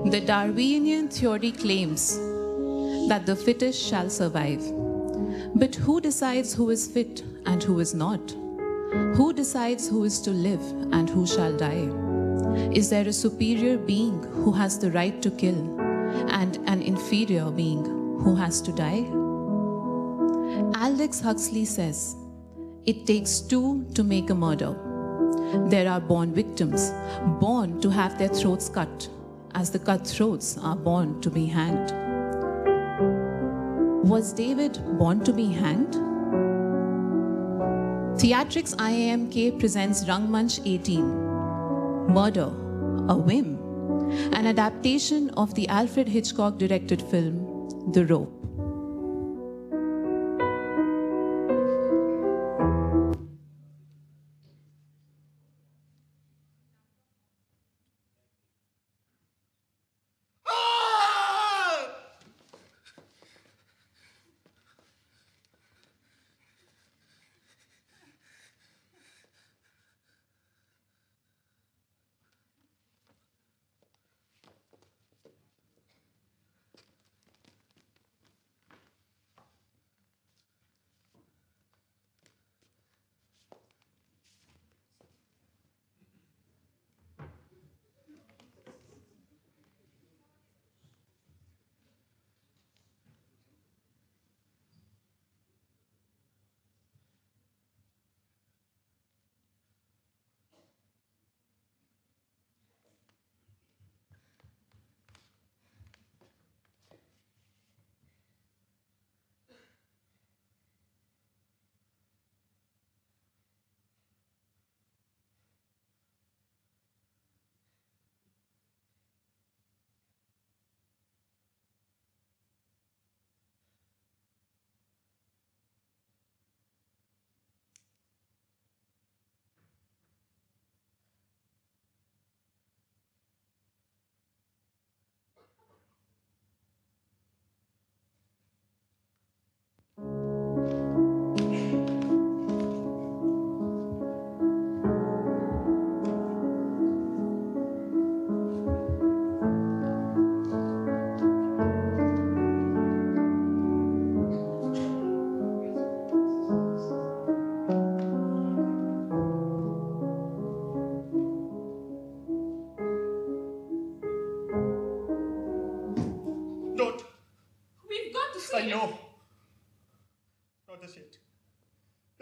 The Darwinian theory claims that the fittest shall survive. But who decides who is fit and who is not? Who decides who is to live and who shall die? Is there a superior being who has the right to kill and an inferior being who has to die? Aldous Huxley says, it takes two to make a murder. There are born victims, born to have their throats cut, as the cutthroats are born to be hanged. Was David born to be hanged? Theatrix-IIM K presents Rangmanch 18, Murder, a Whim, an adaptation of the Alfred Hitchcock directed film, The Rope.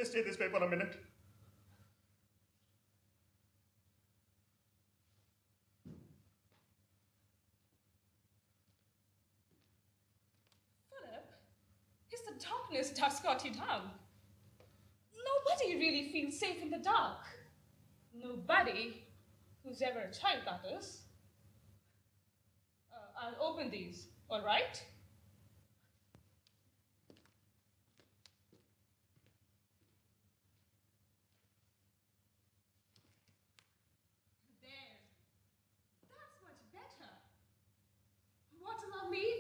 Stay this way for a minute. Philip, it's the darkness that's got you down. Nobody really feels safe in the dark. Nobody who's ever a child, that is. I'll open these, all right?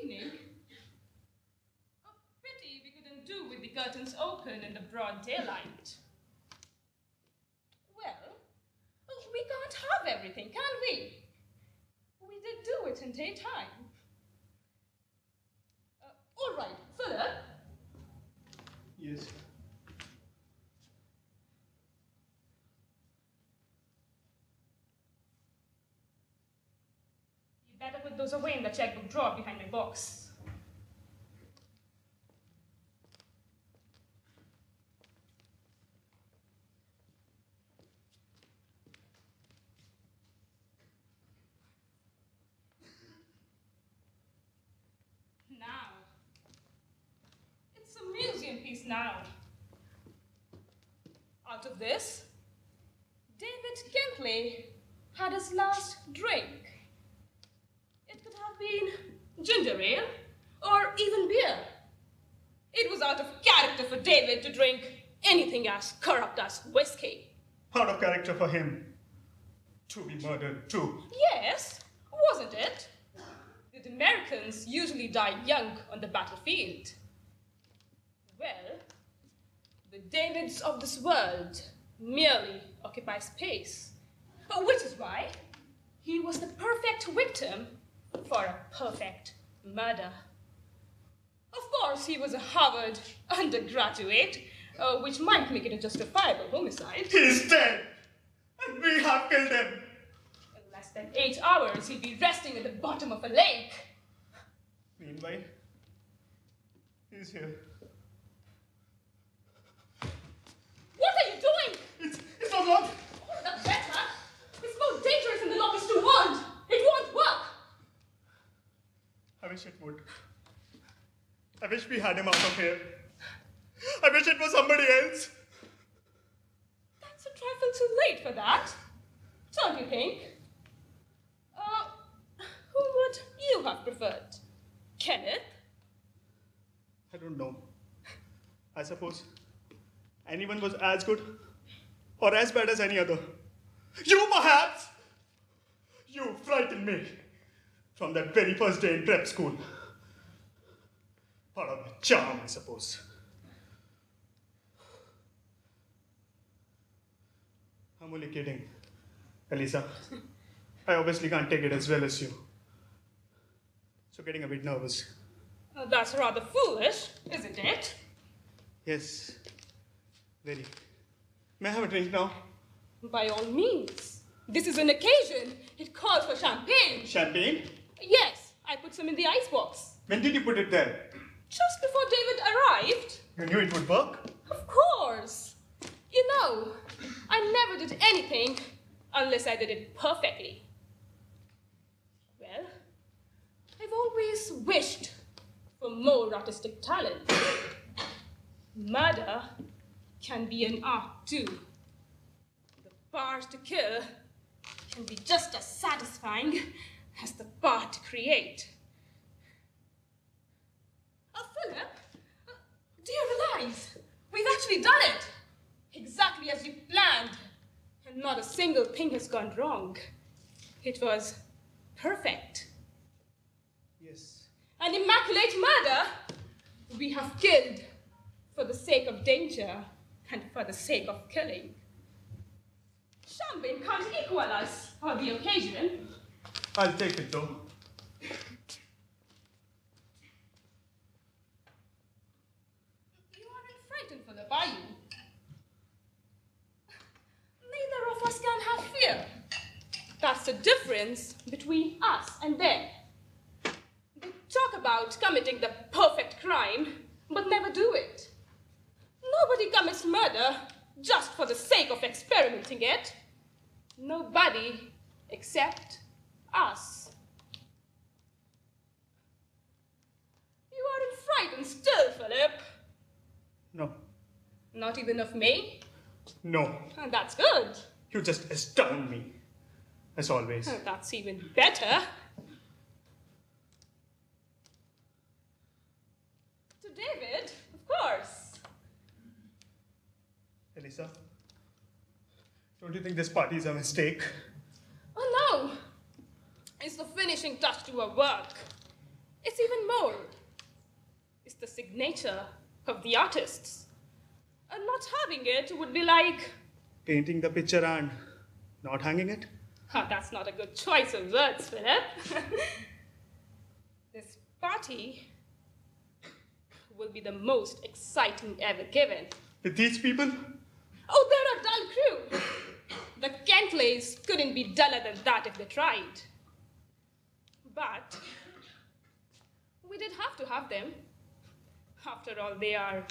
Evening. A pity we couldn't do with the curtains open in the broad daylight. Well, we can't have everything, can we? We did do it in daytime. All right, Philip. Yes. Better put those away in the checkbook drawer behind my box. Now, it's a museum piece now. Out of this, David Kentley had his last drink. It could have been ginger ale, or even beer. It was out of character for David to drink anything as corrupt as whiskey. Out of character for him to be murdered too. Yes, wasn't it? The Americans usually die young on the battlefield. Well, the Davids of this world merely occupy space, which is why he was the perfect victim for a perfect murder. Of course, he was a Harvard undergraduate, which might make it a justifiable homicide. He's dead, and we have killed him. In less than 8 hours, he'd be resting at the bottom of a lake. Meanwhile, he's here. What are you doing? It's not wrong. Oh, that's better. It's more dangerous than the longest to wound. It won't work. I wish it would. I wish we had him out of here. I wish it was somebody else. That's a trifle too late for that, don't you think? Who would you have preferred? Kenneth? I don't know. I suppose anyone was as good or as bad as any other. You, perhaps! You frightened me from that very first day in prep school. Part of the charm, I suppose. I'm only kidding, Elisa. I obviously can't take it as well as you. So getting a bit nervous. That's rather foolish, isn't it? Yes, very. May I have a drink now? By all means. This is an occasion. It calls for champagne. Champagne? Yes, I put some in the icebox. When did you put it there? Just before David arrived. You knew it would work? Of course. You know, I never did anything unless I did it perfectly. Well, I've always wished for more artistic talent. Murder can be an art too. The power to kill can be just as satisfying as the power to create. Philip, do you realize we've actually done it? Exactly as you planned. And not a single thing has gone wrong. It was perfect. Yes. An immaculate murder. We have killed for the sake of danger and for the sake of killing. Champagne can't equal us for the occasion. I'll take it though. You aren't frightened, Philip, are you? Neither of us can have fear. That's the difference between us and them. They talk about committing the perfect crime, but never do it. Nobody commits murder just for the sake of experimenting it. Nobody except us. You aren't frightened still, Philip. No. Not even of me? No. That's good. You just astound me. As always. That's even better. To David, of course. Elisa, don't you think this party is a mistake? Oh no! It's the finishing touch to our work. It's even more. It's the signature of the artists. And not having it would be like... Painting the picture and not hanging it? That's not a good choice of words, Philip. This party will be the most exciting ever given. With these people? Oh, they're a dull crew. The Kentleys couldn't be duller than that if they tried. But we did have to have them. After all, they are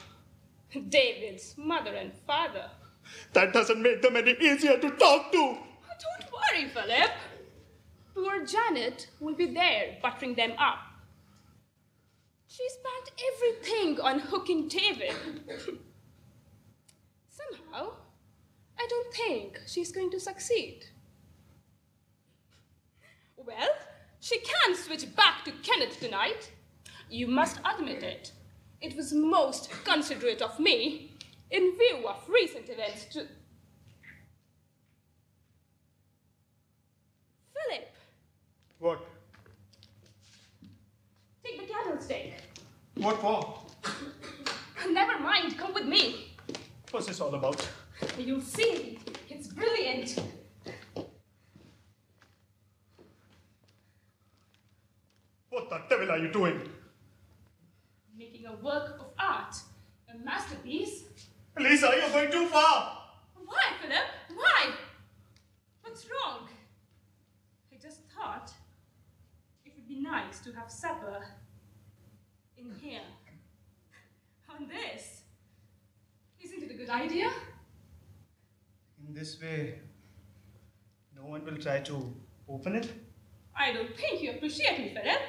David's mother and father. That doesn't make them any easier to talk to. Don't worry, Philip. Poor Janet will be there buttering them up. She spent everything on hooking David. Somehow, I don't think she's going to succeed. Well, she can switch back to Kenneth tonight. You must admit it. It was most considerate of me, in view of recent events, to... Philip! What? Take the candlestick. What for? Never mind, come with me. What's this all about? You'll see. It's brilliant. What the devil are you doing? Making a work of art. A masterpiece. Lisa, you're going too far! Why, Philip? Why? What's wrong? I just thought it would be nice to have supper in here. On this. Isn't it a good idea? In this way, no one will try to open it? I don't think you appreciate me, Philip.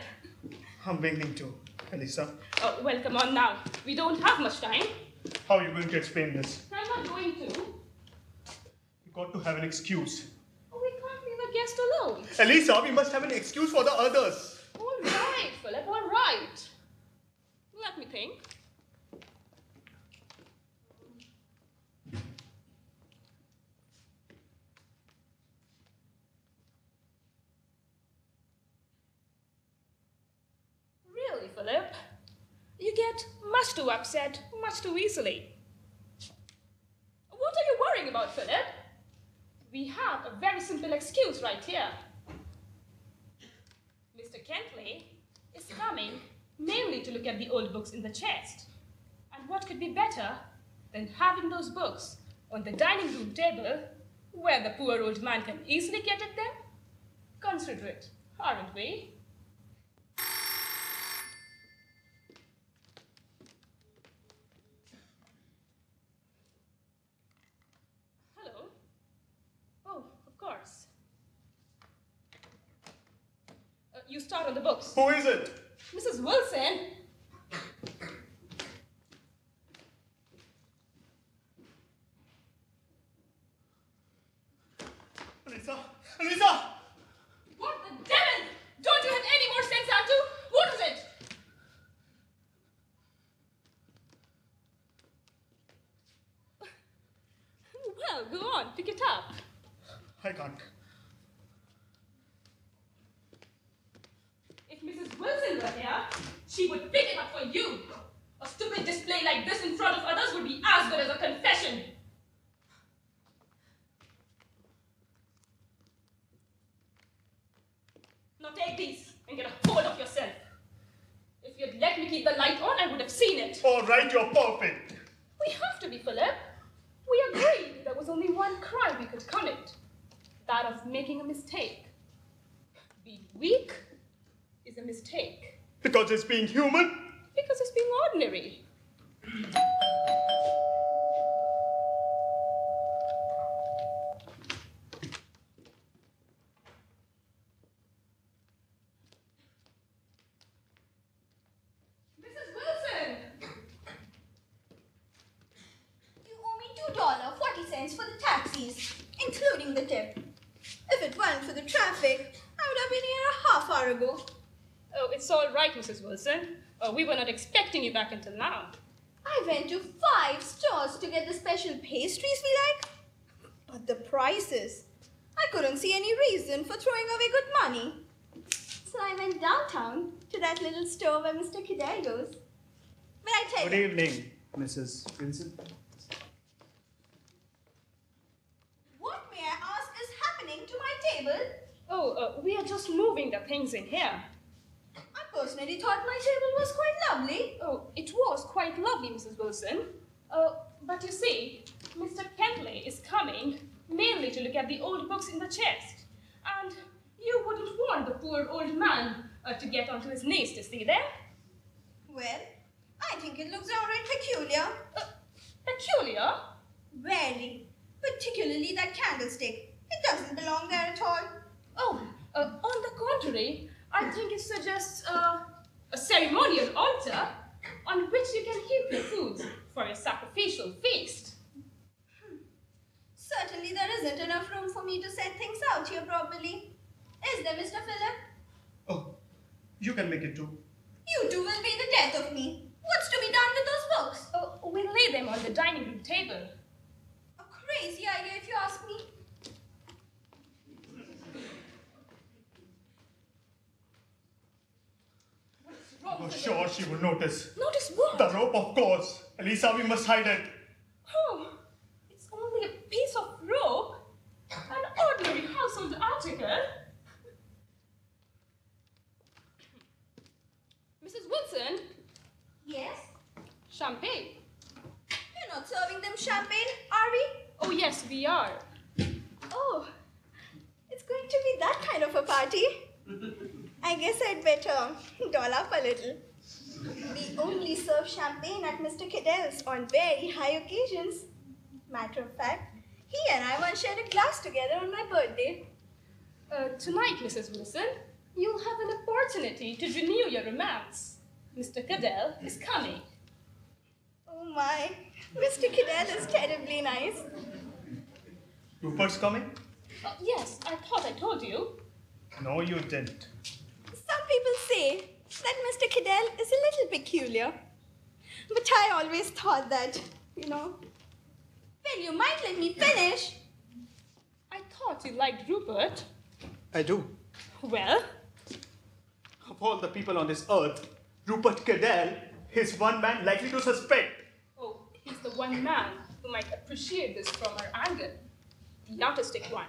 I'm beginning to, Elisa. Oh, well, come on now. We don't have much time. How are you going to explain this? I'm not going to. You got to have an excuse. Oh, we can't leave a guest alone. Elisa, we must have an excuse for the others. All right, Philip, all right. Let me think. Really, Philip? You get much too upset, much too easily. What are you worrying about, Philip? We have a very simple excuse right here. Mr. Kentley is coming mainly to look at the old books in the chest. And what could be better than having those books on the dining room table where the poor old man can easily get at them? Considerate, aren't we? Hello? Oh, of course. You start on the books. Who is it? Mrs. Wilson? Elisa! Elisa! What the devil? Don't you have any more sense, Antu? What is it? Well, go on, pick it up. I can't. If Mrs. Wilson were here, she would pick it up for you. A stupid display like this in front of others would be as good as a confession. Now take these and get a hold of yourself. If you'd let me keep the light on, I would have seen it. All right, you're perfect. We have to be, Philip. We agreed there was only one crime we could commit. That of making a mistake. Being weak is a mistake. Because it's being human? Because it's being ordinary. Mrs. Wilson! You owe me $2.40 for the taxis, including the tip. If it weren't for the traffic, I would have been here a half hour ago. Oh, it's all right, Mrs. Wilson. We were not expecting you back until now. I went to 5 stores to get the special pastries we like. But the prices, I couldn't see any reason for throwing away good money. So I went downtown to that little store where Mr. Kidai goes. But I tell Good you, evening, Mrs. Wilson. what may I ask is happening to my table? Oh, we are just moving the things in here. I personally thought my table was quite lovely. Oh, it was quite lovely, Mrs. Wilson. But you see, Mr. Kentley is coming mainly to look at the old books in the chest. And you wouldn't want the poor old man to get onto his knees to see them. Well, I think it looks downright peculiar. Peculiar? Very. Particularly that candlestick. It doesn't belong there at all. Oh, on the contrary, I think it suggests a ceremonial altar on which you can heap your foods for a sacrificial feast. Certainly there isn't enough room for me to set things out here properly. Is there, Mr. Philip? Oh, you can make it too. You two will be the death of me. What's to be done with those books? Oh, we'll lay them on the dining room table. A crazy idea if you ask me. Oh, sure, she will notice. Notice what? The rope, of course. Elisa, we must hide it. Oh, it's only a piece of rope. An ordinary household article. Wilson. Yes? Champagne. We're not serving them champagne, are we? Oh, yes, we are. Oh, it's going to be that kind of a party. I guess I'd better doll up a little. We only serve champagne at Mr. Cadell's on very high occasions. Matter of fact, he and I once shared a glass together on my birthday. Tonight, Mrs. Wilson, you'll have an opportunity to renew your romance. Mr. Cadell is coming. Oh my, Mr. Cadell is terribly nice. Rupert's coming? Yes, I thought I told you. No, you didn't. Some people say that Mr. Cadell is a little peculiar. But I always thought that, Well, you might let me finish. I thought you liked Rupert. I do. Well? Of all the people on this earth, Rupert Cadell is one man likely to suspect. Oh, he's the one man who might appreciate this from our angle. The artistic one.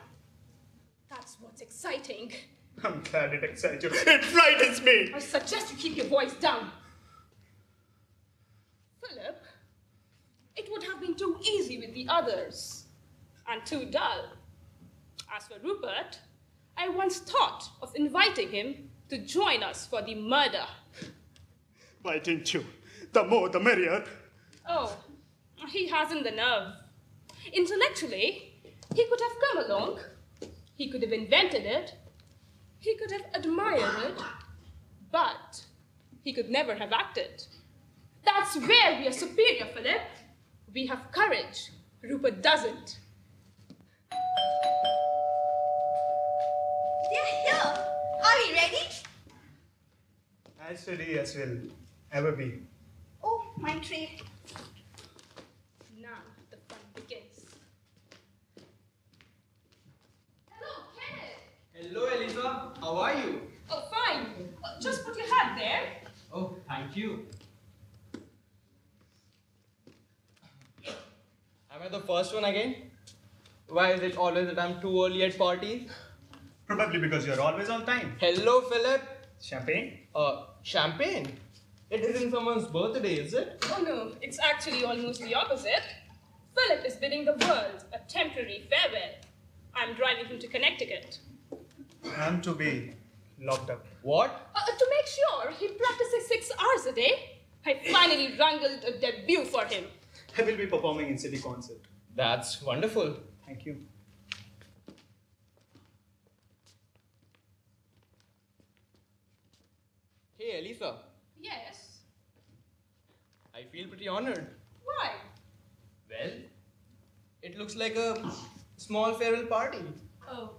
That's what's exciting. I'm glad it excites you. It frightens me. I suggest you keep your voice down. Philip, it would have been too easy with the others. And too dull. As for Rupert, I once thought of inviting him to join us for the murder. Why didn't you? The more the merrier. Oh, he hasn't the nerve. Intellectually, he could have come along. He could have invented it. He could have admired it. But he could never have acted. That's where we are superior, Philip. We have courage. Rupert doesn't. They're here. Are we ready? As ready as will ever be. Oh, my tray. Now the fun begins. Hello, Kenneth. Hello, Elisa. How are you? Oh, fine. Just put your hat there. Oh, thank you. Am I the first one again? Why is it always that I'm too early at parties? Probably because you're always on time. Hello, Philip. Champagne? Champagne? It isn't someone's birthday, is it? Oh no, it's actually almost the opposite. Philip is bidding the world a temporary farewell. I'm driving him to Connecticut. I'm to be locked up. What? To make sure he practices 6 hours a day, I finally wrangled a debut for him. I will be performing in city concert. That's wonderful. Thank you. Hey, Elisa. Yes? I feel pretty honored. Why? Well, it looks like a small farewell party. Oh,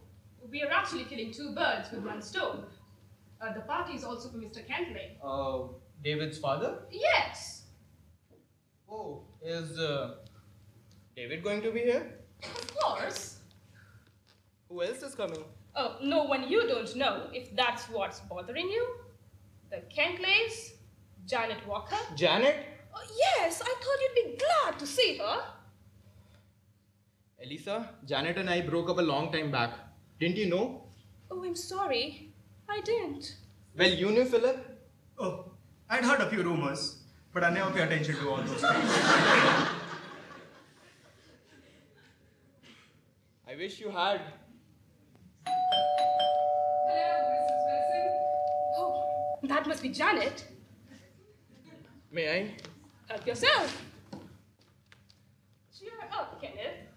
we are actually killing 2 birds with 1 stone. The party is also for Mr. Kentley. David's father? Yes! Oh, is David going to be here? Of course. Who else is coming? Oh, no one you don't know, if that's what's bothering you. The Kentleys, Janet Walker. Janet? Oh, yes, I thought you'd be glad to see her. Elisa, Janet and I broke up a long time back. Didn't you know? Oh, I'm sorry. I didn't. Well, you knew Philip. Oh, I'd heard a few rumors, but I never pay attention to all those things. I wish you had. Hello, Mrs. Wilson. Oh, that must be Janet. May I? Help yourself. Cheer up, Kenneth.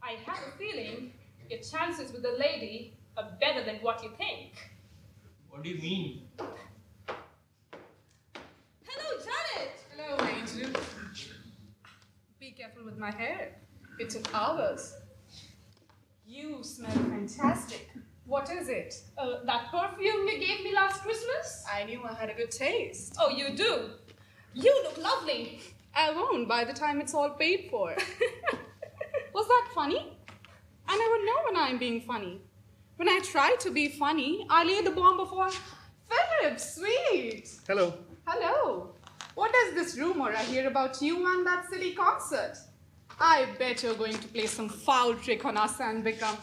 I have a feeling your chances with the lady are better than what you think. What do you mean? Hello, Janet. Hello, Angel. Be careful with my hair. It took hours. You smell fantastic. What is it? That perfume you gave me last Christmas? I knew I had a good taste. Oh, you do? You look lovely. I won't by the time it's all paid for. Was that funny? I never know when I'm being funny. When I try to be funny, I lay the bomb before... Philip, sweet! Hello. Hello. What is this rumor I hear about you and that silly concert? I bet you're going to play some foul trick on us and become...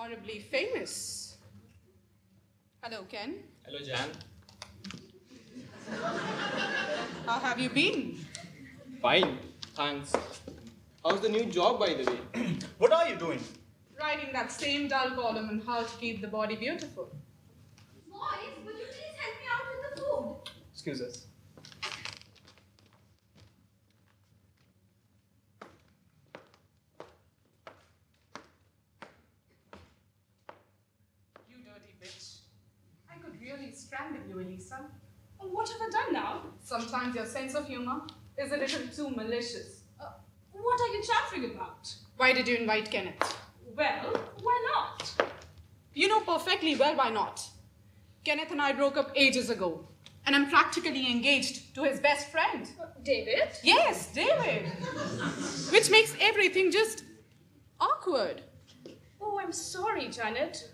Horribly famous. Hello, Ken. Hello, Jan. How have you been? Fine, thanks. How's the new job, by the way? What are you doing? Writing that same dull column on how to keep the body beautiful. Boys, would you please help me out with the food? Excuse us. You dirty bitch. I could really strangle you, Elisa. What have I done now? Sometimes your sense of humor is a little too malicious. What are you chattering about? Why did you invite Kenneth? Well, why not? You know perfectly well why not. Kenneth and I broke up ages ago, and I'm practically engaged to his best friend. David? Yes, David. Which makes everything just awkward. Oh, I'm sorry, Janet.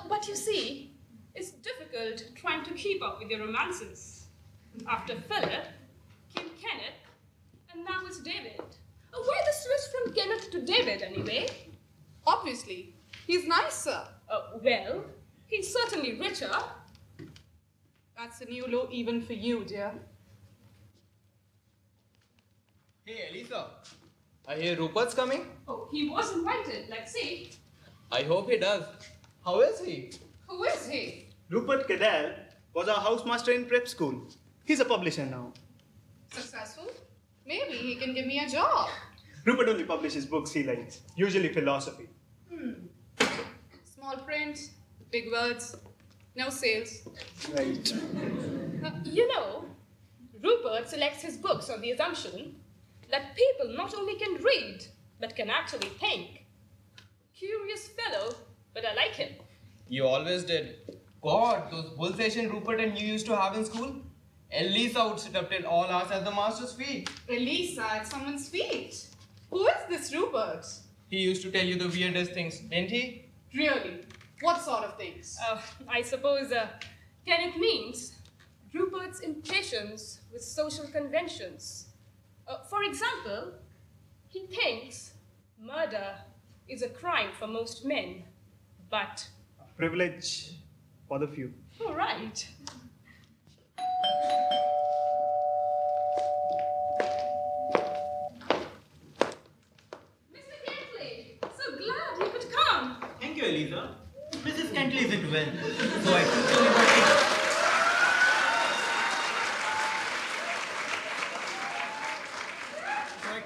But you see, it's difficult trying to keep up with your romances. After Philip, came Kenneth, and now it's David. Why the switch from Kenneth to David, anyway? Obviously, he's nicer. Well, he's certainly richer. That's a new low even for you, dear. Hey, Elisa. I hear Rupert's coming. Oh, he was invited, let's see. I hope he does. How is he? Who is he? Rupert Cadell was our housemaster in prep school. He's a publisher now. Successful? Maybe he can give me a job. Rupert only publishes books he likes, usually philosophy. Small print, big words, no sales. Right. You know, Rupert selects his books on the assumption that people not only can read, but can actually think. Curious fellow, but I like him. You always did. God, those bull session Rupert and you used to have in school? Elisa would sit up till all hours at the master's feet. Elisa at someone's feet. Who is this Rupert? He used to tell you the weirdest things, didn't he? Really? What sort of things? I suppose Kenneth means Rupert's impatience with social conventions. For example, he thinks murder is a crime for most men, but... Privilege for the few. Oh, right. Mr. Kentley, so glad you could come. Thank you, Elisa. Mrs. Kentley isn't well, so I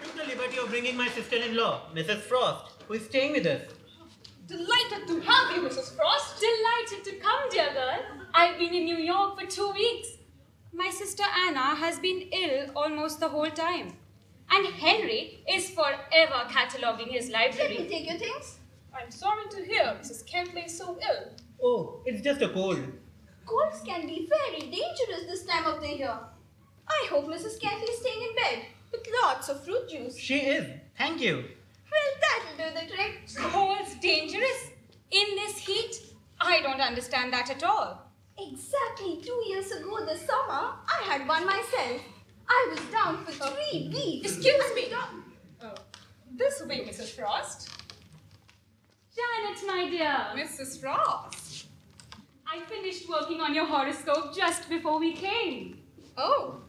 took the liberty. Of bringing my sister-in-law, Mrs. Frost, who is staying with us. Delighted to have you, Mrs. Frost. Delighted to come, dear girl. I've been in New York for 2 weeks. My sister Anna has been ill almost the whole time. And Henry is forever cataloguing his Let me library. take your things. I'm sorry to hear Mrs. Kentley is so ill. Oh, it's just a cold. Colds can be very dangerous this time of the year. I hope Mrs. Kentley is staying in bed with lots of fruit juice. She is. Thank you. Well, that'll do the trick. Cold's dangerous? In this heat? I don't understand that at all. Exactly 2 years ago this summer, I had one myself. I was down for 3 weeks. Excuse me. This way, Mrs. Frost. Janet, my dear. Mrs. Frost. I finished working on your horoscope just before we came. Oh,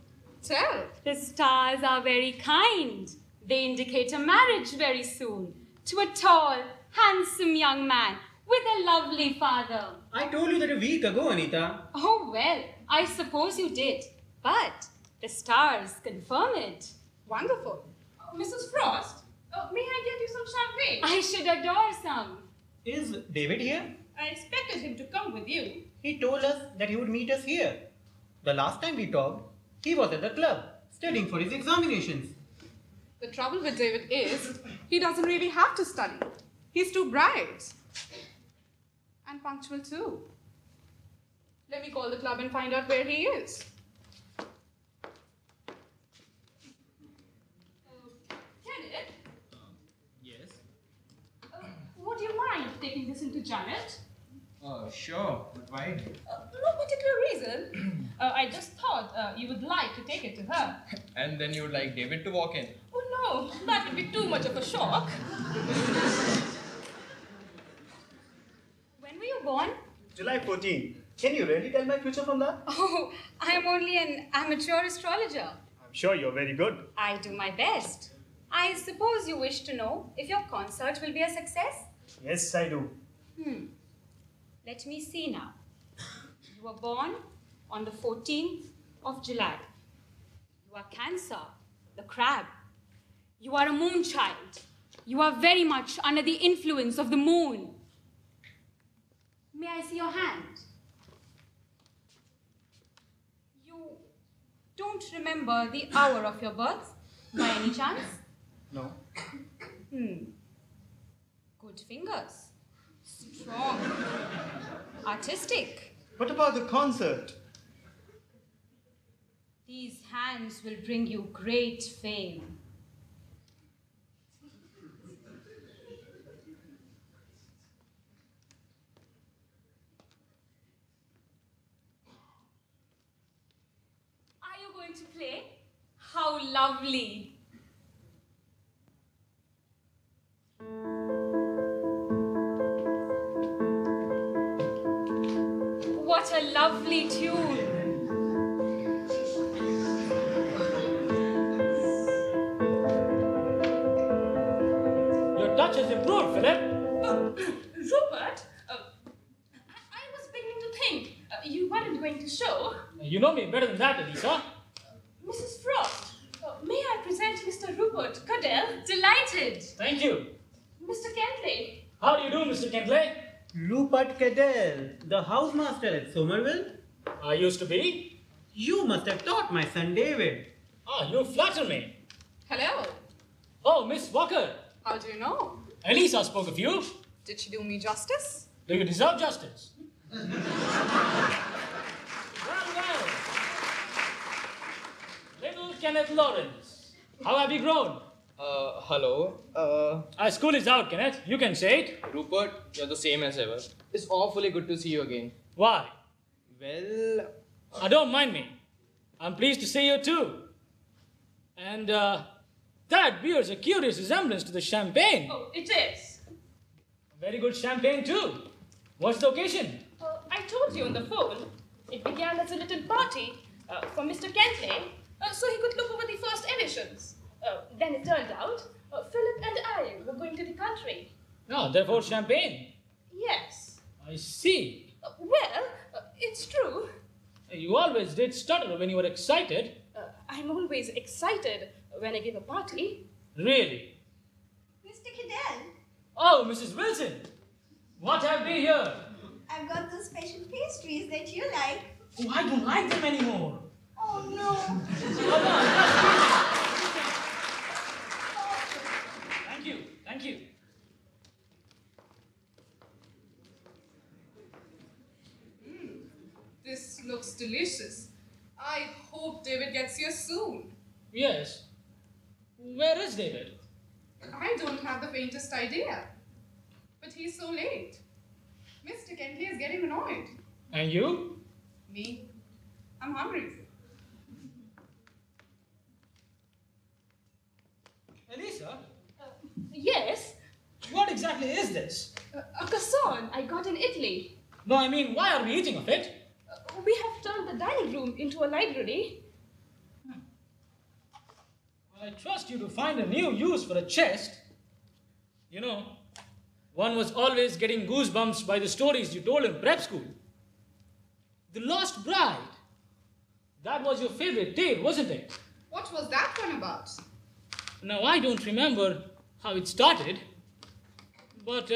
tell. The stars are very kind. They indicate a marriage very soon to a tall, handsome young man with a lovely father. I told you that a week ago, Anita. Oh, well, I suppose you did. But the stars confirm it. Wonderful. Mrs. Frost, may I get you some champagne? I should adore some. Is David here? I expected him to come with you. He told us that he would meet us here. The last time we talked, he was at the club, studying for his examinations. The trouble with David is, he doesn't really have to study. He's too bright. And punctual too. Let me call the club and find out where he is. Kenneth, Yes. would you mind taking this into Janet? Sure, but why? No particular reason. I just thought you would like to take it to her. And then you would like David to walk in. Oh no, that would be too much of a shock. born? July 14. Can you really tell my future from that? Oh, I am only an amateur astrologer. I'm sure you're very good. I do my best. I suppose you wish to know if your concert will be a success? Yes, I do. Let me see now. You were born on the 14th of July. You are Cancer, the crab. You are a moon child. You are very much under the influence of the moon. May I see your hand? You don't remember the hour of your birth, by any chance? No. Good fingers. Strong. Artistic. What about the concert? These hands will bring you great fame. Are you going to play? How lovely. What a lovely tune. Your touch has improved, Philip. Rupert, I was beginning to think you weren't going to show. You know me better than that, Elisa. Mrs. Frost, may I present Mr. Rupert Cadell? Delighted. Thank you. Mr. Kentley. How do you do, Mr. Kentley? Rupert Cadell, the housemaster at Somerville. I used to be. You must have taught my son David. Ah, you flatter me. Hello. Oh, Miss Walker. How do you know? Elisa spoke of you. Did she do me justice? Do you deserve justice? Well. Little Kenneth Lawrence. How have you grown? Hello. School is out, Kenneth. You can say it. Rupert, you're the same as ever. It's awfully good to see you again. Why? Well, Don't mind me. I'm pleased to see you too. And that bears a curious resemblance to the champagne. Oh, it is. Very good champagne too. What's the occasion? I told you on the phone. It began as a little party for Mr. Kentley, so he could look over the first editions. Then it turned out Philip and I were going to the country. Ah, therefore champagne. Yes. I see. It's true. You always did stutter when you were excited. I'm always excited when I give a party. Really? Mr. Cadell, Oh, Mrs. Wilson. What have we here? I've got those special pastries that you like. Oh, I don't like them anymore. Oh no. Come on, just Thank you. Thank you. This looks delicious. I hope David gets here soon. Yes. Where is David? I don't have the faintest idea. But he's so late. Mr. Kentley is getting annoyed. And you? Me? I'm hungry. Elisa? Yes, What exactly is this? a croissant I got in Italy. No, I mean, why are we eating of it? We have turned the dining room into a library. Well, I trust you to find a new use for a chest. You know, one was always getting goosebumps by the stories you told in prep school. The Lost Bride. That was your favorite tale, wasn't it? What was that one about? Now, I don't remember how it started, but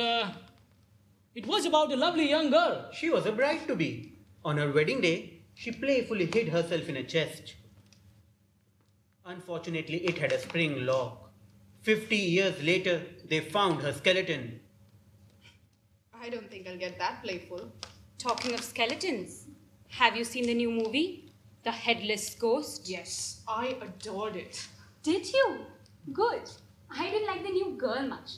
it was about a lovely young girl. She was a bride-to-be. On her wedding day, she playfully hid herself in a chest. Unfortunately, it had a spring lock. 50 years later, they found her skeleton. I don't think I'll get that playful. Talking of skeletons, have you seen the new movie, The Headless Ghost? Yes, I adored it. Did you? Good. I didn't like the new girl much.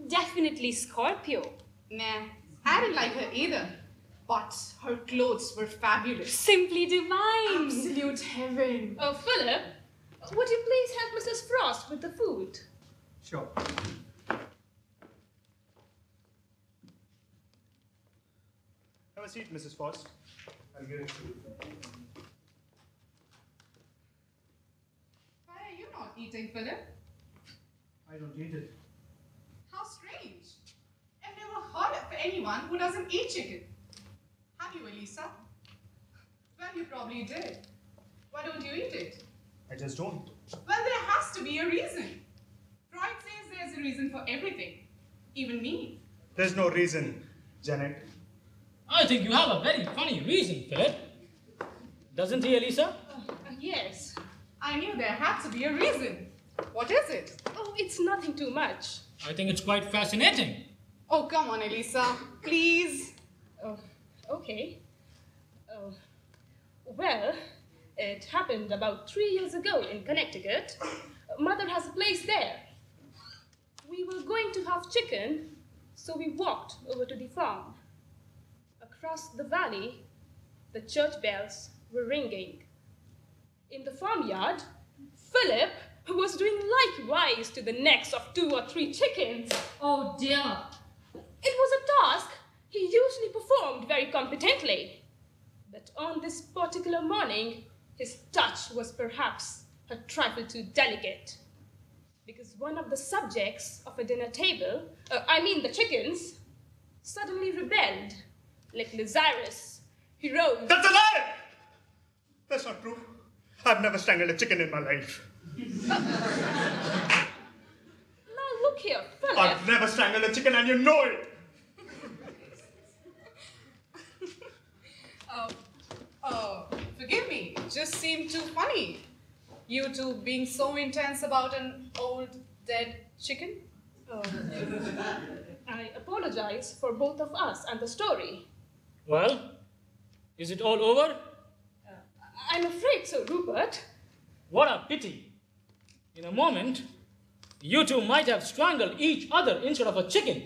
Definitely Scorpio. Nah, I didn't like her either. But her clothes were fabulous. Simply divine. Absolute heaven. Philip, would you please help Mrs. Frost with the food? Sure. Have a seat, Mrs. Faust. I'll give it to you. Why are you not eating, Philip? I don't eat it. How strange. I've never heard of anyone who doesn't eat chicken. Have you, Elisa? Well, you probably did. Why don't you eat it? I just don't. Well, there has to be a reason. Freud says there's a reason for everything. Even me. There's no reason, Janet. I think you have a very funny reason, Philip. Doesn't he, Elisa? Yes. I knew there had to be a reason. What is it? Oh, it's nothing too much. I think it's quite fascinating. Oh, come on, Elisa. Please. Oh, okay. Oh, well, it happened about 3 years ago in Connecticut. Mother has a place there. We were going to have chicken, so we walked over to the farm. Across the valley, the church bells were ringing. In the farmyard, Philip was doing likewise to the necks of 2 or 3 chickens. Oh dear. It was a task he usually performed very competently. But on this particular morning, his touch was perhaps a trifle too delicate. Because one of the subjects of a dinner table, the chickens, suddenly rebelled. Like Lazarus, he rose. That's a lie! That's not true. I've never strangled a chicken in my life. Now look here, Philip. I've never strangled a chicken and you know it. Forgive me. It just seemed too funny. You two being so intense about an old, dead chicken. Oh. I apologize for both of us and the story. Well, is it all over? I'm afraid so, Rupert. What a pity. In a moment, you two might have strangled each other instead of a chicken.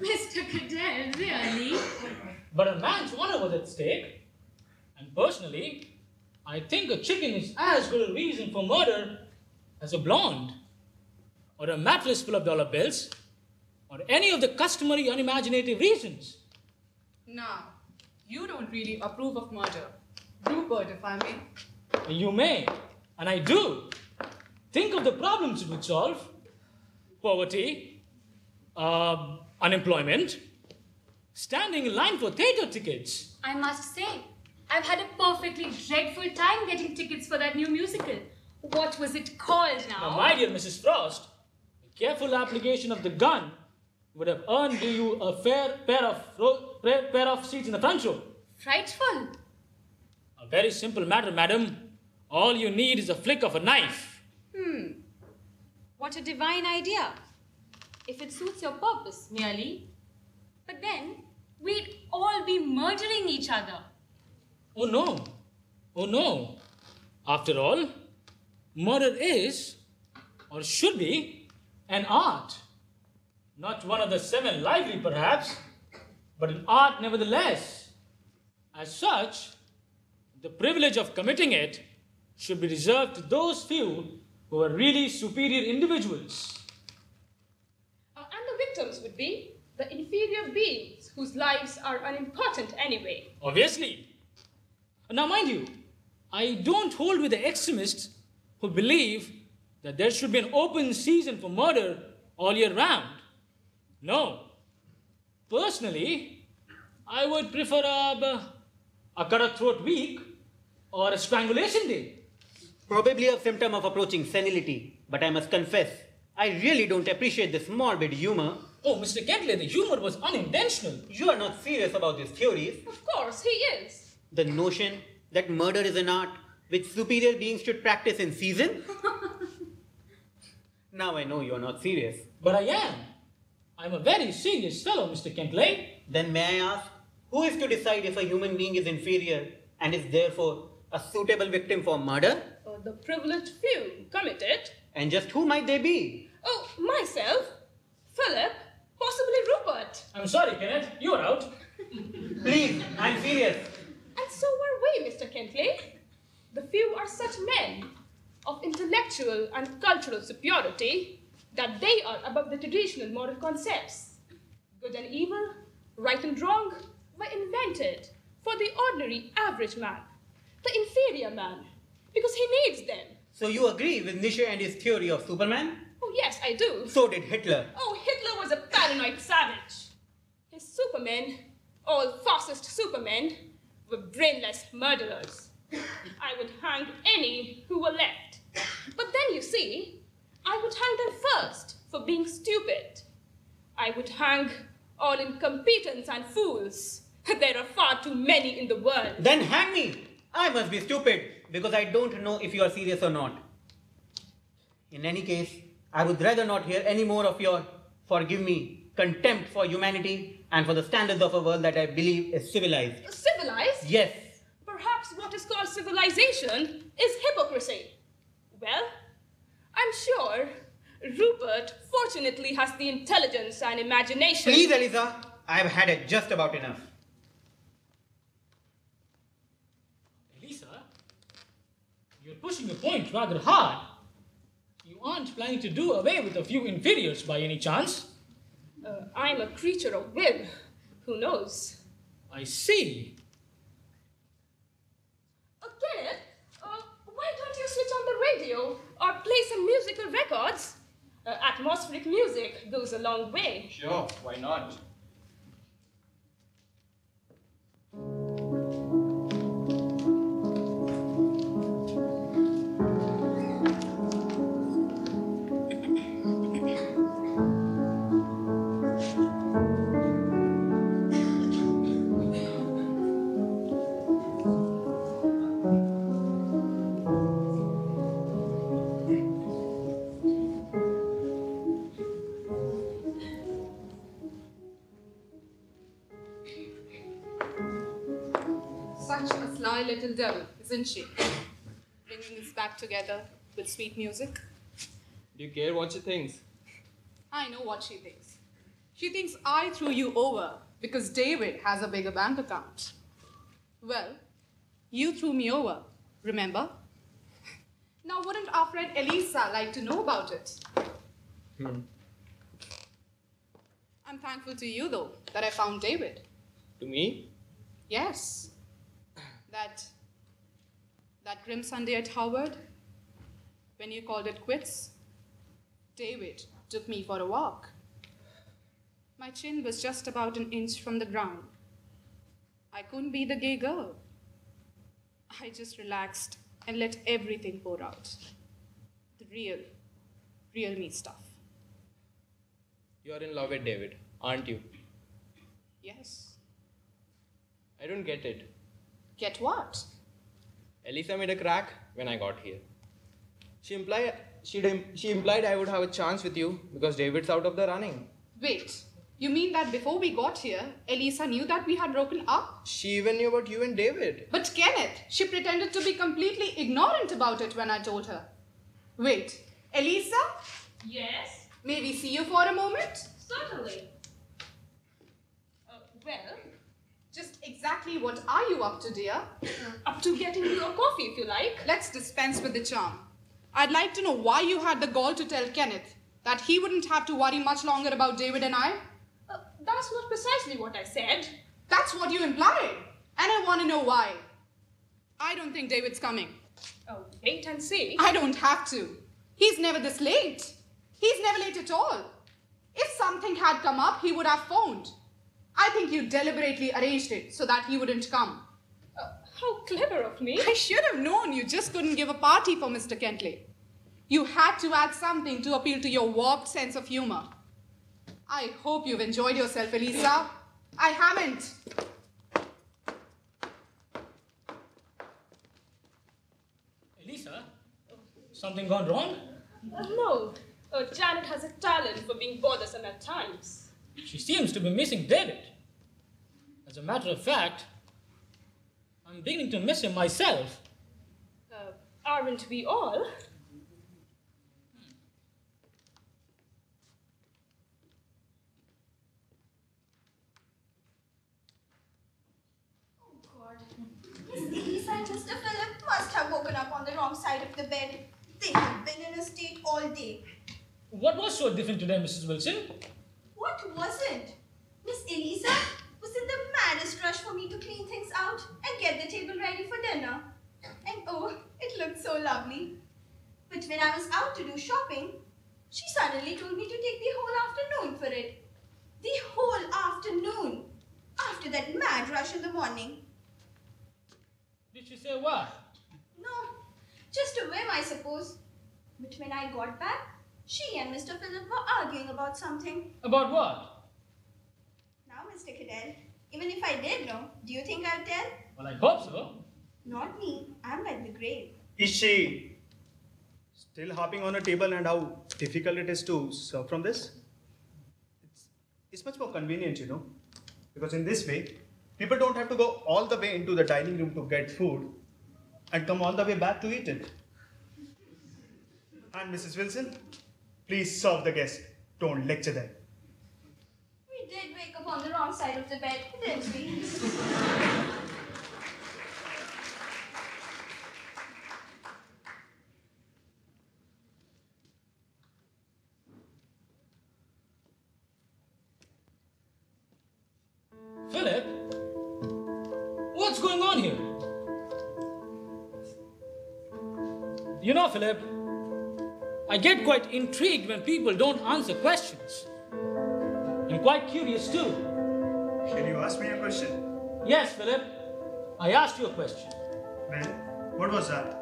Mr. Cadell, really? But a man's honor was at stake. And personally, I think a chicken is as good a reason for murder as a blonde, or a mattress full of dollar bills, or any of the customary unimaginative reasons. Now, you don't really approve of murder. Rupert, if I may. You may, and I do. Think of the problems it would solve. Poverty, unemployment, standing in line for theatre tickets. I must say, I've had a perfectly dreadful time getting tickets for that new musical. What was it called now? Now, my dear Mrs. Frost, a careful application of the gun would have earned you a fair pair of seats in the front row. Frightful. A very simple matter, madam. All you need is a flick of a knife. What a divine idea. If it suits your purpose, merely. But then, we'd all be murdering each other. Oh no. Oh no. After all, murder is, or should be, an art. Not one of the 7 lively, perhaps, but an art nevertheless. As such, the privilege of committing it should be reserved to those few who are really superior individuals. And the victims would be the inferior beings whose lives are unimportant anyway. Obviously. Now, mind you, I don't hold with the extremists who believe that there should be an open season for murder all year round. No. Personally, I would prefer a cut-throat week or a strangulation day. Probably a symptom of approaching senility, but I must confess, I really don't appreciate this morbid humor. Oh, Mr. Kentley, the humor was unintentional. You are not serious about these theories. Of course, he is. The notion that murder is an art which superior beings should practice in season? Now I know you are not serious. But I am. I'm a very serious fellow, Mr. Kentley. Then may I ask, who is to decide if a human being is inferior and is therefore a suitable victim for murder? The privileged few commit it. And just who might they be? Oh, myself, Philip, possibly Rupert. I'm sorry, Kenneth. You're out. Please, I'm serious. And so are we, Mr. Kentley. The few are such men of intellectual and cultural superiority that they are above the traditional moral concepts. Good and evil, right and wrong, were invented for the ordinary average man, the inferior man, because he needs them. So you agree with Nietzsche and his theory of Superman? Oh yes, I do. So did Hitler. Oh, Hitler was a paranoid savage. His supermen, all fascist supermen, were brainless murderers. I would hang any who were left. But then, you see, I would hang them first for being stupid. I would hang all incompetents and fools. There are far too many in the world. Then hang me! I must be stupid because I don't know if you are serious or not. In any case, I would rather not hear any more of your, forgive me, contempt for humanity and for the standards of a world that I believe is civilized. Civilized? Yes. Perhaps what is called civilization is hypocrisy. Well, I'm sure Rupert fortunately has the intelligence and imagination. Please, Eliza, I've had it just about enough. Elisa, you're pushing your point rather hard. You aren't planning to do away with a few inferiors by any chance? I'm a creature of whim. Who knows? I see. Kenneth, why don't you switch on the radio or play some musical records? Atmospheric music goes a long way. Sure, why not? Little devil, isn't she? Bringing us back together with sweet music. Do you care what she thinks? I know what she thinks. She thinks I threw you over because David has a bigger bank account. Well, you threw me over, remember? Now, wouldn't our friend Elisa like to know about it? I'm thankful to you, though, that I found David. To me? Yes. That grim Sunday at Howard, when you called it quits, David took me for a walk. My chin was just about an inch from the ground. I couldn't be the gay girl. I just relaxed and let everything pour out. The real me stuff. You're in love with David, aren't you? Yes. I don't get it. Get what? Elisa made a crack when I got here. She implied I would have a chance with you because David's out of the running. Wait, you mean that before we got here, Elisa knew that we had broken up? She even knew about you and David. But Kenneth, she pretended to be completely ignorant about it when I told her. Wait, Elisa? Yes? May we see you for a moment? Certainly. Well, just exactly what are you up to, dear? Up to getting you a coffee, if you like. Let's dispense with the charm. I'd like to know why you had the gall to tell Kenneth that he wouldn't have to worry much longer about David and I. That's not precisely what I said. That's what you implied. And I want to know why. I don't think David's coming. Oh, wait and see. I don't have to. He's never this late. He's never late at all. If something had come up, he would have phoned. I think you deliberately arranged it so that he wouldn't come. How clever of me. I should have known you just couldn't give a party for Mr. Kentley. You had to add something to appeal to your warped sense of humor. I hope you've enjoyed yourself, Elisa. I haven't. Elisa, something gone wrong? No. Janet has a talent for being bothersome at times. She seems to be missing David. As a matter of fact, I'm beginning to miss him myself. Aren't we all? Oh God. Miss Elisa and Mr. Philip must have woken up on the wrong side of the bed. They have been in a state all day. What was so different today, Mrs. Wilson? What wasn't? Miss Elisa was in the maddest rush for me to clean things out and get the table ready for dinner. And oh, it looked so lovely. But when I was out to do shopping, she suddenly told me to take the whole afternoon for it. The whole afternoon. After that mad rush in the morning. Did she say what? No, just a whim, I suppose. But when I got back, she and Mr. Philip were arguing about something. About what? Now, Mr. Cadell, even if I did know, do you think I'll tell? Well, I hope so. Not me. I'm like the grave. Is she still hopping on a table and how difficult it is to serve from this? It's much more convenient, you know. Because in this way, people don't have to go all the way into the dining room to get food and come all the way back to eat it. And Mrs. Wilson, please serve the guests. Don't lecture them. We did wake up on the wrong side of the bed, didn't we? Philip? What's going on here? You know, Philip, I get quite intrigued when people don't answer questions. I'm quite curious too. Can you ask me a question? Yes, Philip. I asked you a question. Well, what was that?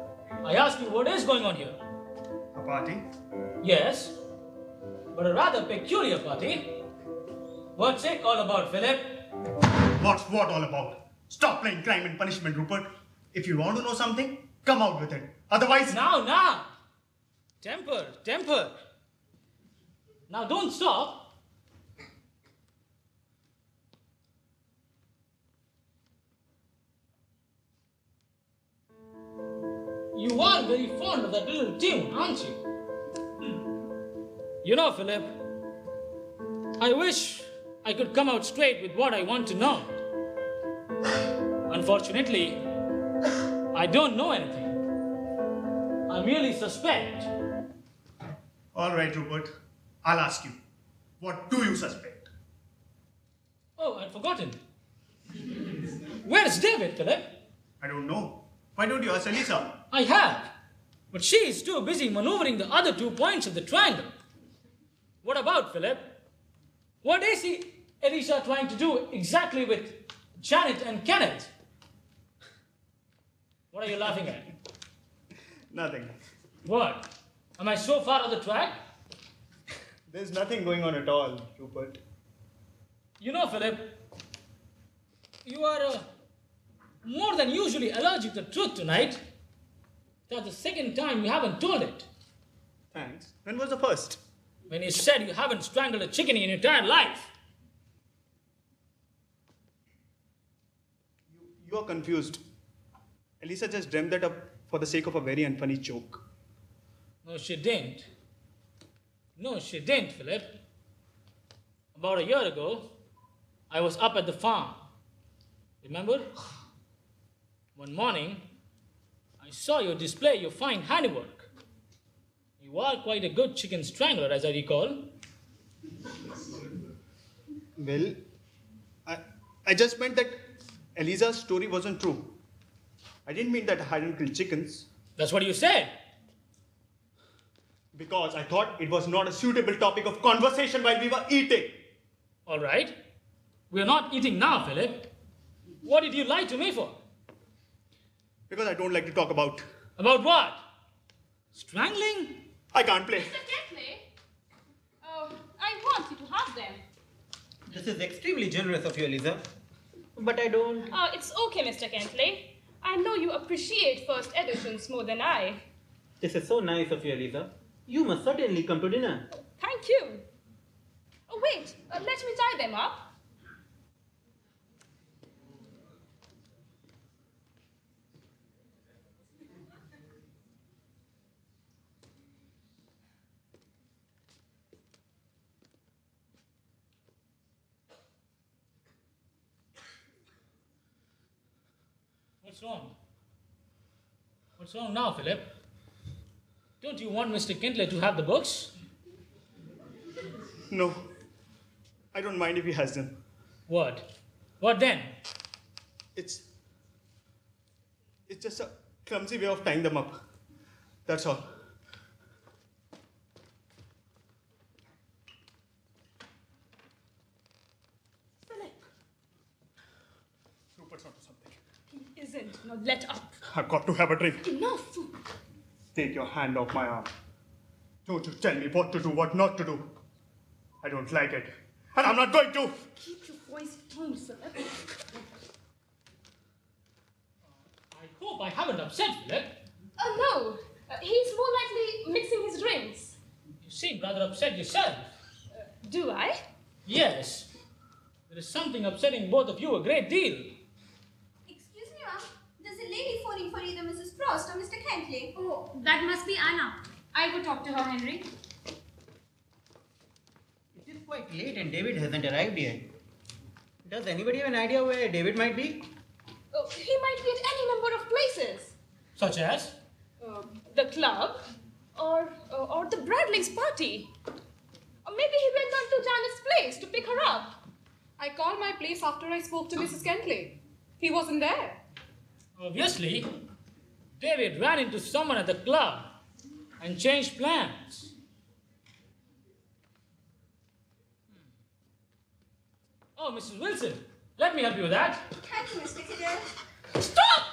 I asked you what is going on here. A party? Yes, but a rather peculiar party. What's it all about, Philip? What's what all about? Stop playing crime and punishment, Rupert. If you want to know something, come out with it. Otherwise... Now! Temper. Now don't stop. You are very fond of that little tune, aren't you? You know, Philip, I wish I could come out straight with what I want to know. Unfortunately, I don't know anything. I merely suspect. All right, Rupert. I'll ask you. What do you suspect? Oh, I'd forgotten. Where's David, Philip? I don't know. Why don't you ask Elisa? I have, but she is too busy maneuvering the other 2 points of the triangle. What about, Philip? What is Elisa trying to do exactly with Janet and Kenneth? What are you laughing at? Nothing. What? Am I so far off the track? There's nothing going on at all, Rupert. You know, Philip, you are more than usually allergic to truth tonight. That's the second time you haven't told it. Thanks. When was the first? When you said you haven't strangled a chicken in your entire life. You're confused. Elisa just dreamt that up for the sake of a very unfunny joke. No, she didn't. No, she didn't, Philip. About a year ago, I was up at the farm. Remember? One morning, I saw you display your fine handiwork. You are quite a good chicken strangler, as I recall. Well, I just meant that Elisa's story wasn't true. I didn't mean that I hadn't killed chickens. That's what you said. Because I thought it was not a suitable topic of conversation while we were eating. All right. We're not eating now, Philip. What did you lie to me for? Because I don't like to talk about... About what? Strangling? I can't play. Mr. Kentley, I want you to have them. This is extremely generous of you, Eliza. But I don't... It's okay, Mr. Kentley. I know you appreciate first editions more than I. This is so nice of you, Eliza. You must certainly come to dinner. Thank you. Oh, wait, let me tie them up. What's wrong? What's wrong now, Philip? Don't you want Mr. Kindler to have the books? No. I don't mind if he has them. What? What then? It's just a clumsy way of tying them up. That's all. Philip. Rupert's onto something. He isn't. Now let up. I've got to have a drink. Enough. Take your hand off my arm. Don't you tell me what to do, what not to do. I don't like it. And I'm not going to. Keep your voice down, Philip. I hope I haven't upset Philip. No. He's more likely mixing his drinks. You seem rather upset yourself. Do I? Yes. There is something upsetting both of you a great deal. Excuse me, ma'am. There's a lady phoning for either Mrs. Frost or Mr. Kentley. Oh, that must be Anna. I will talk to her, Henry. It is quite late and David hasn't arrived yet. Does anybody have an idea where David might be? Oh, he might be at any number of places. Such as? The club, or the Bradling's party. Or maybe he went on to Janet's place to pick her up. I called my place after I spoke to Mrs. Kentley. He wasn't there. Obviously, David ran into someone at the club and changed plans. Oh, Mrs. Wilson, let me help you with that. Thank you, Mr. Kidder. Stop!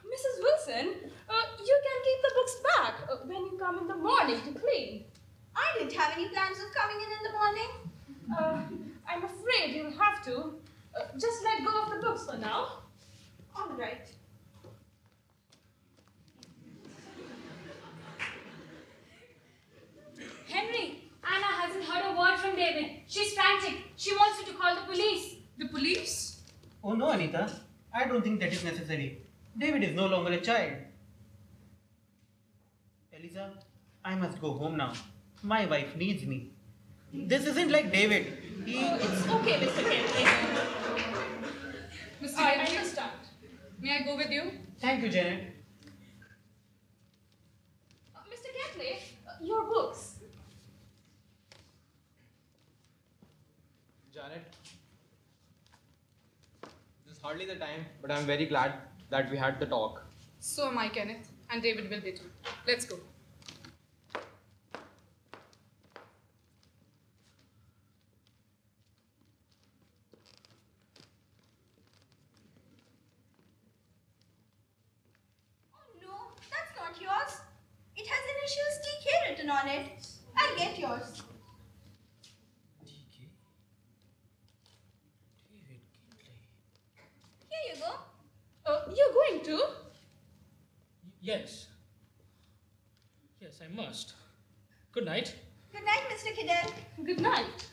Mrs. Wilson, you can keep the books back when you come in the morning to clean. I didn't have any plans of coming in the morning. I'm afraid you'll have to. Just let go of the books for now. All right. Henry, Anna hasn't heard a word from David. She's frantic. She wants you to call the police. The police? Oh no, Anita. I don't think that is necessary. David is no longer a child. Eliza, I must go home now. My wife needs me. This isn't like David. It's okay, Mr. Kentley. Mr. I Kentley, understand. may I go with you? Thank you, Janet. Mr. Kentley, your books. Janet, this is hardly the time, but I'm very glad that we had the talk. So am I, Kenneth. And David will be too. Let's go. Oh no, that's not yours. It has initials TK written on it. I'll get yours. Here you go. You're going to? Yes. Yes, I must. Good night. Good night, Mr. Kidder. Good night.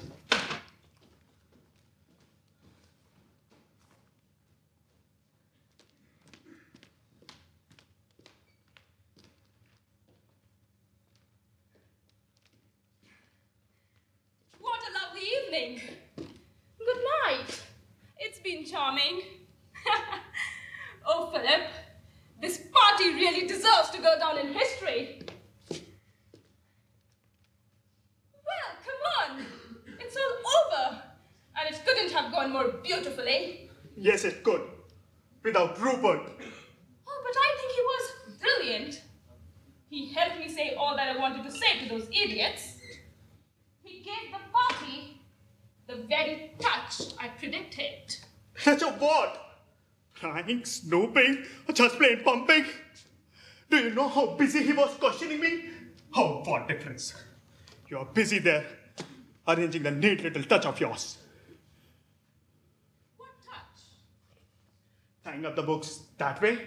What a lovely evening. Good night. It's been charming. Oh, Philip, this party really deserves to go down in history. Well, come on. It's all over. And it couldn't have gone more beautifully. Yes, it could. Without Rupert. Oh, but I think he was brilliant. He helped me say all that I wanted to say to those idiots. He gave the party the very touch I predicted. Touch of what? Crying, snooping, or just plain pumping? Do you know how busy he was questioning me? Oh, what difference? You're busy there, arranging the neat little touch of yours. What touch? Tying up the books that way?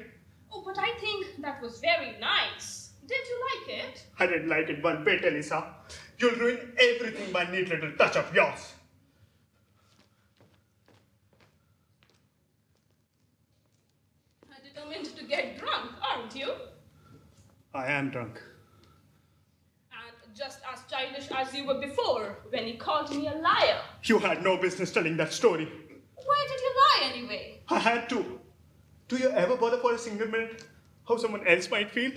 Oh, but I think that was very nice. Didn't you like it? I didn't like it one bit, Elisa. You'll ruin everything by neat little touch of yours. I'm determined to get drunk, aren't you? I am drunk. And just as childish as you were before, when he called me a liar. You had no business telling that story. Why did you lie anyway? I had to. Do you ever bother for a single minute how someone else might feel?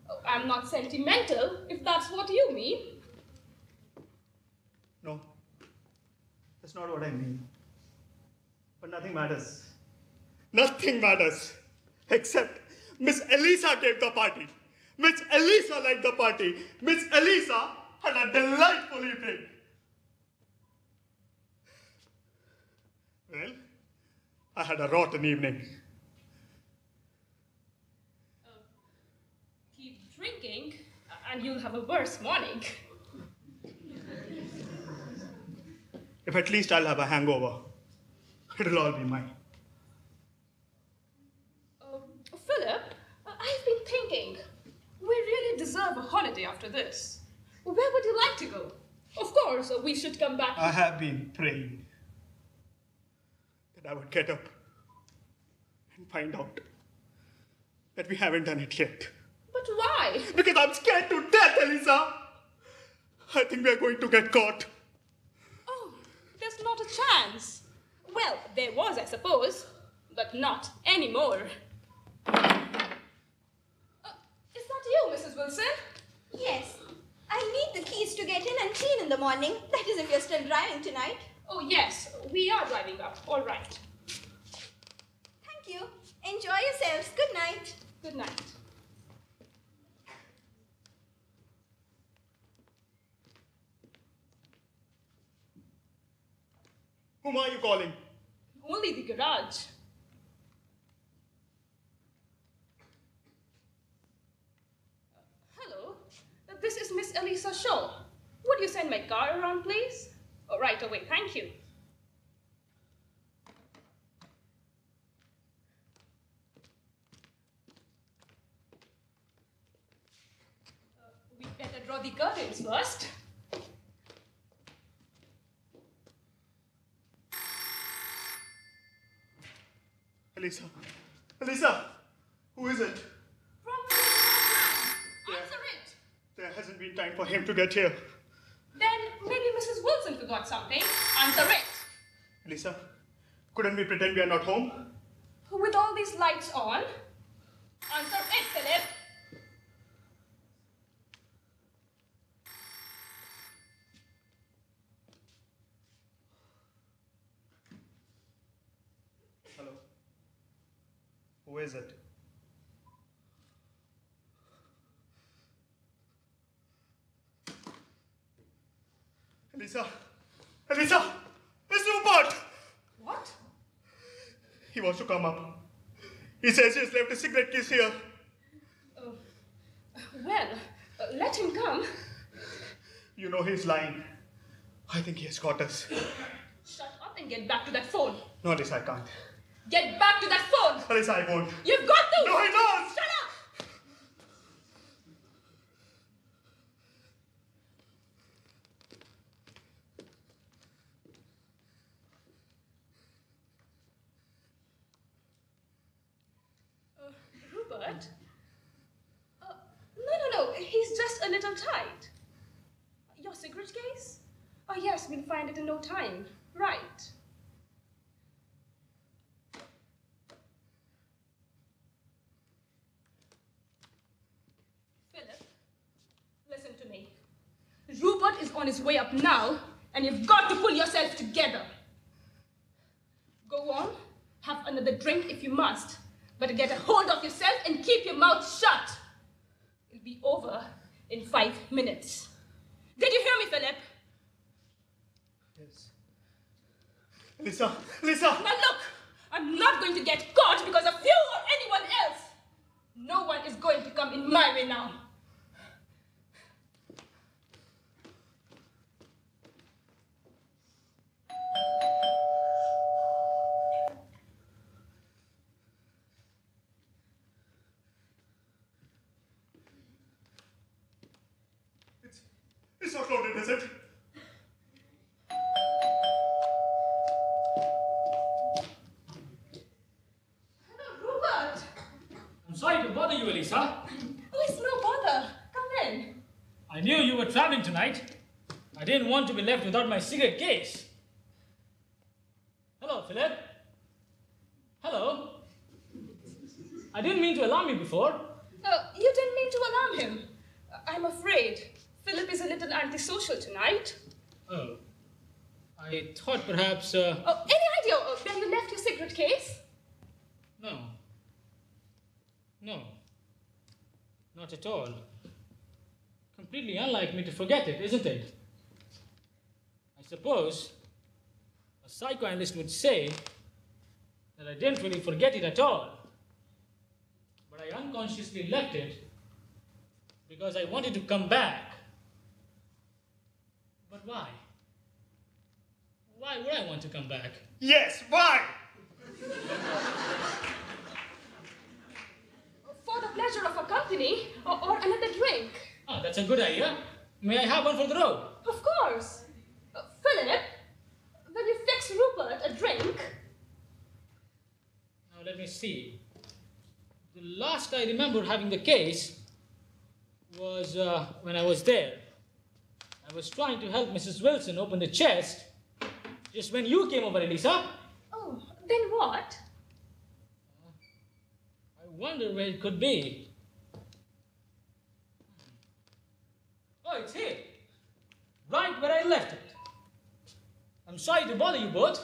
Oh, I'm not sentimental, if that's what you mean. No. That's not what I mean. But nothing matters. Nothing matters. Except Miss Elisa gave the party. Miss Elisa liked the party. Miss Elisa had a delightful evening. Well, I had a rotten evening. Keep drinking and you'll have a worse morning. If at least I'll have a hangover, it'll all be mine. Philip, I've been thinking, we really deserve a holiday after this. Where would you like to go? Of course, we should come back. I have been praying that I would get up and find out that we haven't done it yet. But why? Because I'm scared to death, Elisa. I think we are going to get caught. Oh, there's not a chance. Well, there was, I suppose, but not anymore. Is that you, Mrs. Wilson? Yes. I need the keys to get in and clean in the morning. That is if you're still driving tonight. Oh, yes, we are driving up. All right. Thank you. Enjoy yourselves. Good night. Good night. Whom are you calling? Only the garage. Hello, this is Miss Elisa Shaw. Would you send my car around, please? Oh, right away, thank you. We better draw the curtains first. Elisa. Elisa! Who is it? From Answer it! There hasn't been time for him to get here. Then maybe Mrs. Wilson forgot something. Answer it! Elisa, couldn't we pretend we are not home? With all these lights on? Answer it, Philip! Hello? Who is it? Elisa! Elisa! It's Rupert! What? He wants to come up. He says he has left his cigarette case here. Well, let him come. You know he's lying. I think he has caught us. Shut up and get back to that phone. No, Elisa, I can't. Get back to that phone! Elisa, I won't. You've got to! No, he does! Shut up! Rupert? No. He's just a little tight. Your cigarette case? Oh, yes, we'll find it in no time. Right. Philip, listen to me. Rupert is on his way up now, and you've got to pull yourself together. Go on, have another drink if you must, but get a hold of yourself and keep your mouth shut. It'll be over in 5 minutes. Did you hear me, Philip? Yes. Elisa! Elisa! Now look, I'm not going to get caught because of you or anyone else. No one is going to come in my way now. It's not loaded, is it? Hello, Rupert. I'm sorry to bother you, Elisa. Oh, it's no bother. Come in. I knew you were traveling tonight. I didn't want to be left without my cigarette case. Hello, Philip. Hello. I didn't mean to alarm you before. You didn't mean to alarm him. I'm afraid Philip is a little antisocial tonight. Oh. I thought perhaps... Any idea where you left your cigarette case? No. No. Not at all. Completely unlike me to forget it, isn't it? I suppose a psychoanalyst would say that I didn't really forget it at all. But I unconsciously left it because I wanted to come back. But why? Why would I want to come back? Yes, why? For the pleasure of a company or another drink. Ah, that's a good idea. May I have one for the road? Of course. Philip, will you fix Rupert a drink? Now let me see. The last I remember having the case was when I was there. I was trying to help Mrs. Wilson open the chest just when you came over, Elisa. Oh, then what? I wonder where it could be. Oh, it's here. Right where I left it. I'm sorry to bother you both.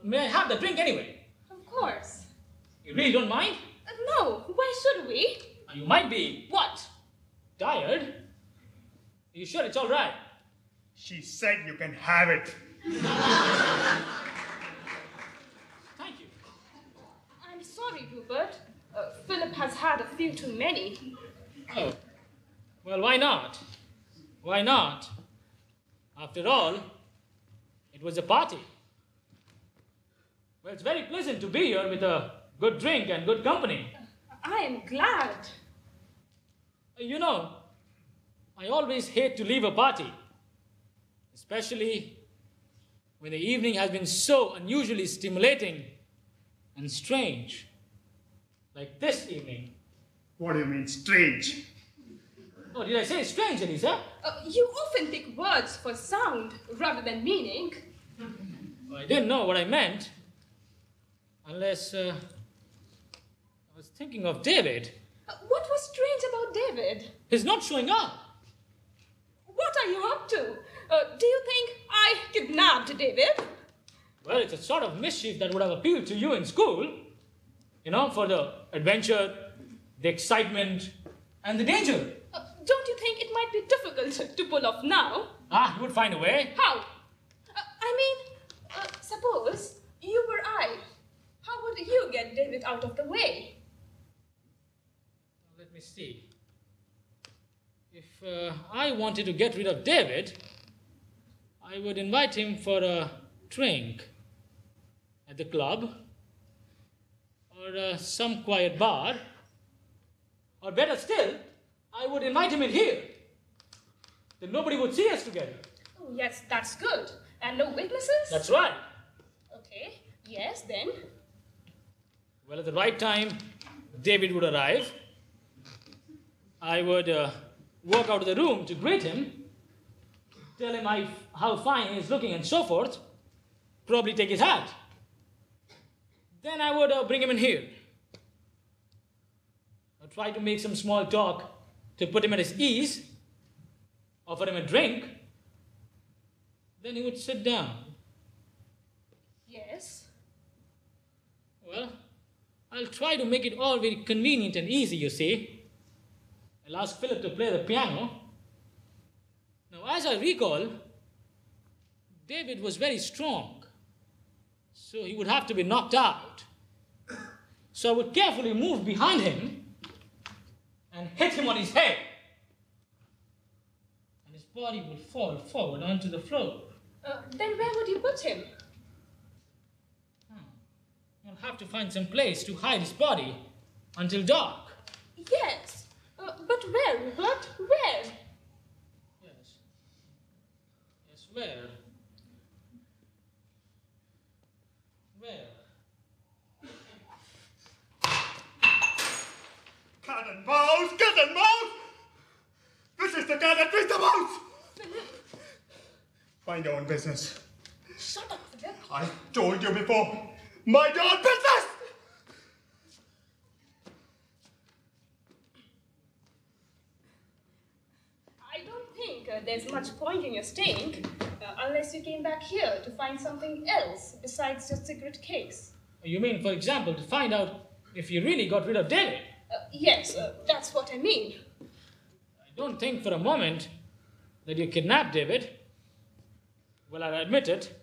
May I have the drink anyway? Of course. You really don't mind? No, why should we? You might be, what? Tired? Are you sure it's all right? She said you can have it. Thank you. I'm sorry, Rupert. Philip has had a few too many. Oh, well, why not? Why not? After all, it was a party. Well, it's very pleasant to be here with a good drink and good company. I am glad. You know, I always hate to leave a party, especially when the evening has been so unusually stimulating and strange, like this evening. What do you mean, strange? Oh, did I say strange, Elisa? You often pick words for sound rather than meaning. Well, I didn't know what I meant, unless I was thinking of David. What was strange about David? He's not showing up. What are you up to? Do you think I kidnapped David? Well, it's a sort of mischief that would have appealed to you in school. You know, for the adventure, the excitement, and the danger. Don't you think it might be difficult to pull off now? Ah, you would find a way. How? Suppose you were I. How would you get David out of the way? Let me see. If I wanted to get rid of David, I would invite him for a drink at the club or some quiet bar. Or better still, I would invite him in here. Then nobody would see us together. Oh, yes, that's good. And no witnesses? That's right. Okay, yes, then. Well, at the right time, David would arrive. I would walk out of the room to greet him, tell him how fine he's looking and so forth, probably take his hat. Then I would bring him in here. I'd try to make some small talk to put him at his ease, offer him a drink. Then he would sit down. Yes. Well, I'll try to make it all very convenient and easy, you see. I'll ask Philip to play the piano. Now, as I recall, David was very strong, so he would have to be knocked out. So I would carefully move behind him and hit him on his head. And his body would fall forward onto the floor. Then where would you put him? I'll have to find some place to hide his body until dark. Yes. But where, Rupert? Where? Yes. Yes, where? Where? Cat and mouse! Cat and mouse! This is the cat that twists the mouse! Philip. Mind your own business. Shut up, Philip. I told you before. Mind your own business! I don't think there's much point in your staying. Unless you came back here to find something else besides your cigarette case. You mean, for example, to find out if you really got rid of David? Yes, that's what I mean. I don't think for a moment that you kidnapped David. Well, I admit it.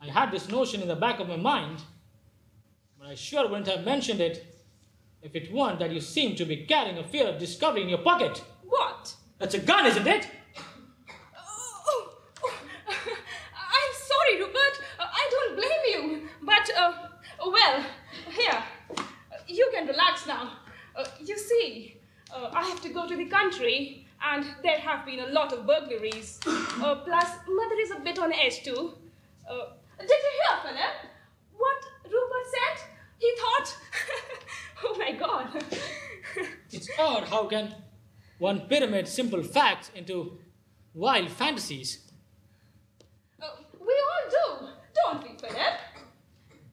I had this notion in the back of my mind, but I sure wouldn't have mentioned it if it weren't that you seem to be carrying a fear of discovery in your pocket. What? That's a gun, isn't it? I'm sorry, Rupert. I don't blame you. But, well, here. You can relax now. You see, I have to go to the country, and there have been a lot of burglaries. Plus, Mother is a bit on edge too. Did you hear, Philip? What Rupert said? He thought... Oh my God. It's odd how can one pyramid simple facts into wild fantasies. We all do, don't we, Philip?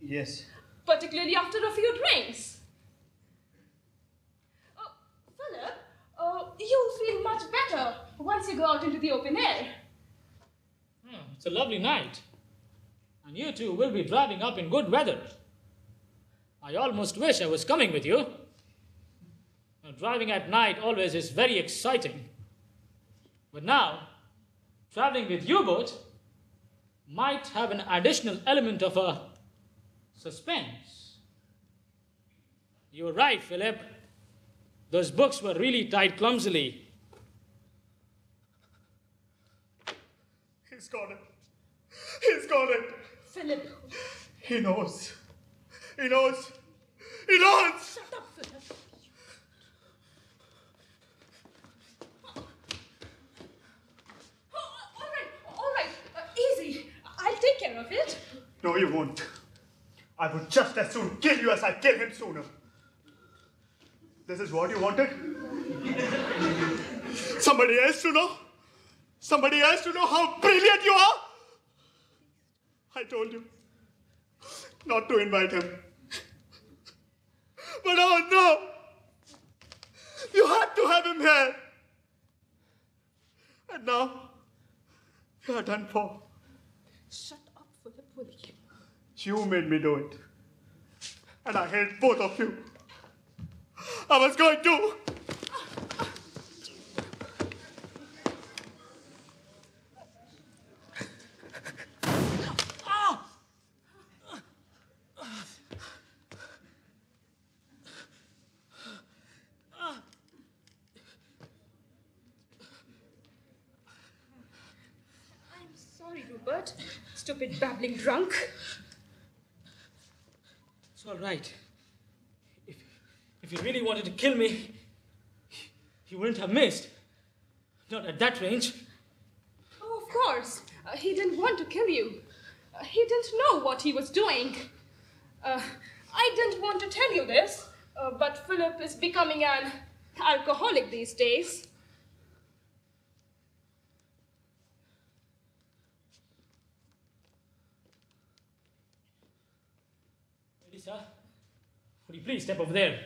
Yes. Particularly after a few drinks. Philip, you'll feel much better once you go out into the open air. It's a lovely night. And you two will be driving up in good weather. I almost wish I was coming with you. Now, driving at night always is very exciting. But now, traveling with you both might have an additional element of a suspense. You were right, Philip. Those books were really tied clumsily. He's got it. He's got it. Philip. He knows. He knows. He knows. Shut up, Philip. All right. Easy. I'll take care of it. No, you won't. I would just as soon kill you as I kill him sooner. This is what you wanted? Somebody else to know? Somebody else to know how brilliant you are? I told you not to invite him. But oh no! You had to have him here. And now, you are done for. Shut up, Philip, will you? You made me do it. And I hate both of you. I was going to. Sorry, Rupert. Stupid babbling drunk. It's all right. If you really wanted to kill me, you wouldn't have missed. Not at that range. Oh, of course. He didn't want to kill you. He didn't know what he was doing. I didn't want to tell you this, but Philip is becoming an alcoholic these days. Lisa, would you please step over there?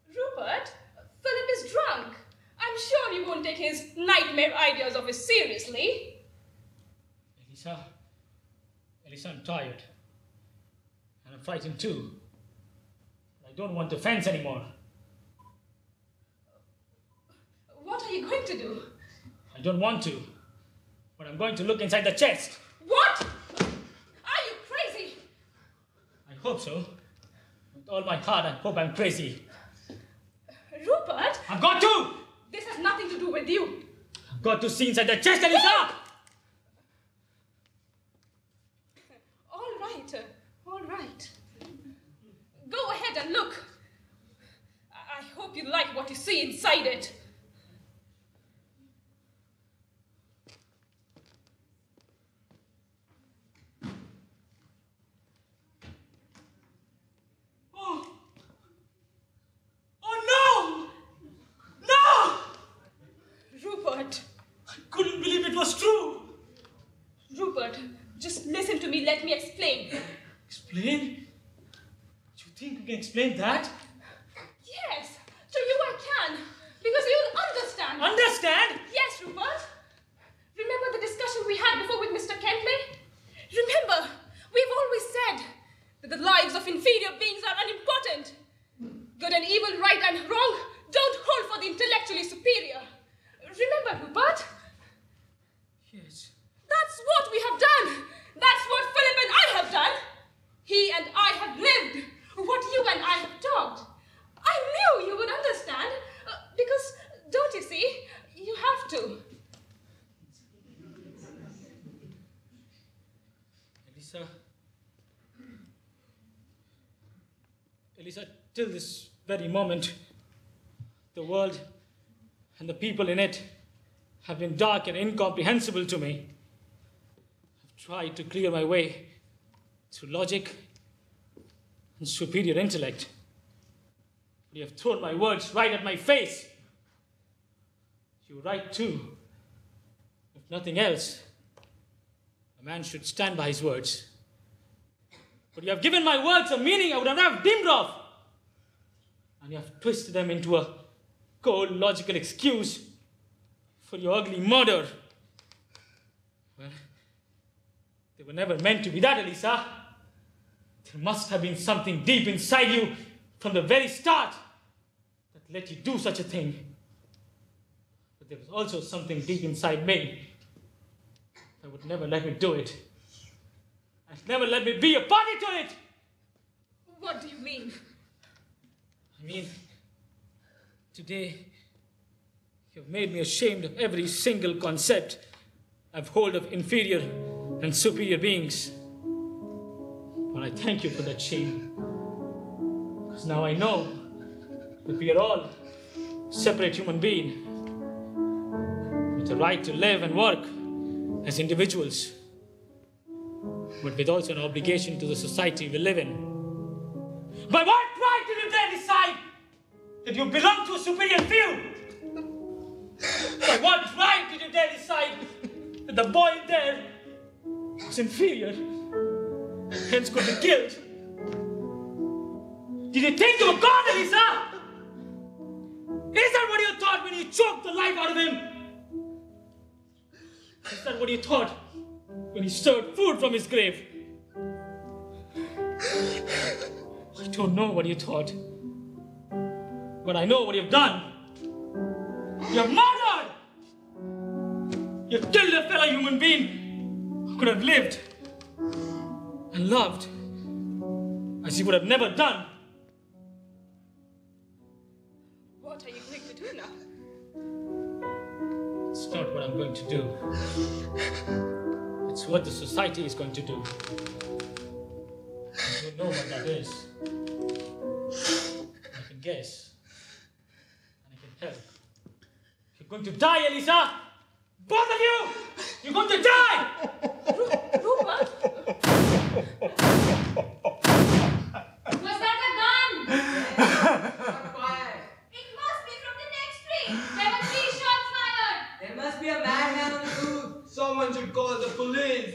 Rupert, Philip is drunk. I'm sure you won't take his nightmare ideas of us seriously. Elisa, I'm tired. And I'm frightened too. I don't want to fence anymore. What are you going to do? I don't want to. But I'm going to look inside the chest. What? Are you crazy? I hope so. With all my heart, I hope I'm crazy. Rupert? I've got to! This has nothing to do with you. I've got to see inside the chest, Elisa! All right. Go ahead and look. I hope you like what you see inside it. Rupert. I couldn't believe it was true. Rupert, just listen to me. Let me explain. Explain? You think you can explain that? Yes, to you I can. Because you'll understand. Understand? Yes, Rupert. Remember the discussion we had Elisa, till this very moment, the world and the people in it have been dark and incomprehensible to me. I've tried to clear my way through logic and superior intellect. But you have thrown my words right at my face. You're right too. If nothing else, a man should stand by his words. But you have given my words a meaning I would never have dreamed of. And you have twisted them into a cold, logical excuse for your ugly murder. Well, they were never meant to be that, Elisa. There must have been something deep inside you from the very start that let you do such a thing. But there was also something deep inside me that would never let me do it. And never let me be a party to it. What do you mean? I mean, today, you've made me ashamed of every single concept I've hold of inferior and superior beings. But I thank you for that shame. Because now I know that we are all separate human beings with the right to live and work as individuals, but with also an obligation to the society we live in. By what right did you dare decide that you belong to a superior few? By what right did you dare decide that the boy there was inferior, hence could be killed? Did you think you were God, Elisa? Is that what you thought when you choked the life out of him? Is that what you thought when you stirred food from his grave? I don't know what you thought, but I know what you've done. You've murdered! You've killed a fellow human being who could have lived and loved as he would have never done. What are you going to do now? It's not what I'm going to do. It's what the society is going to do. I don't know what that is. I can guess. And I can help. You're going to die, Elisa! Both of you! You're going to die! Rupert? Was that a gun? It must be from the next tree. There were 3 shots fired. There must be a madman on the roof. Someone should call the police.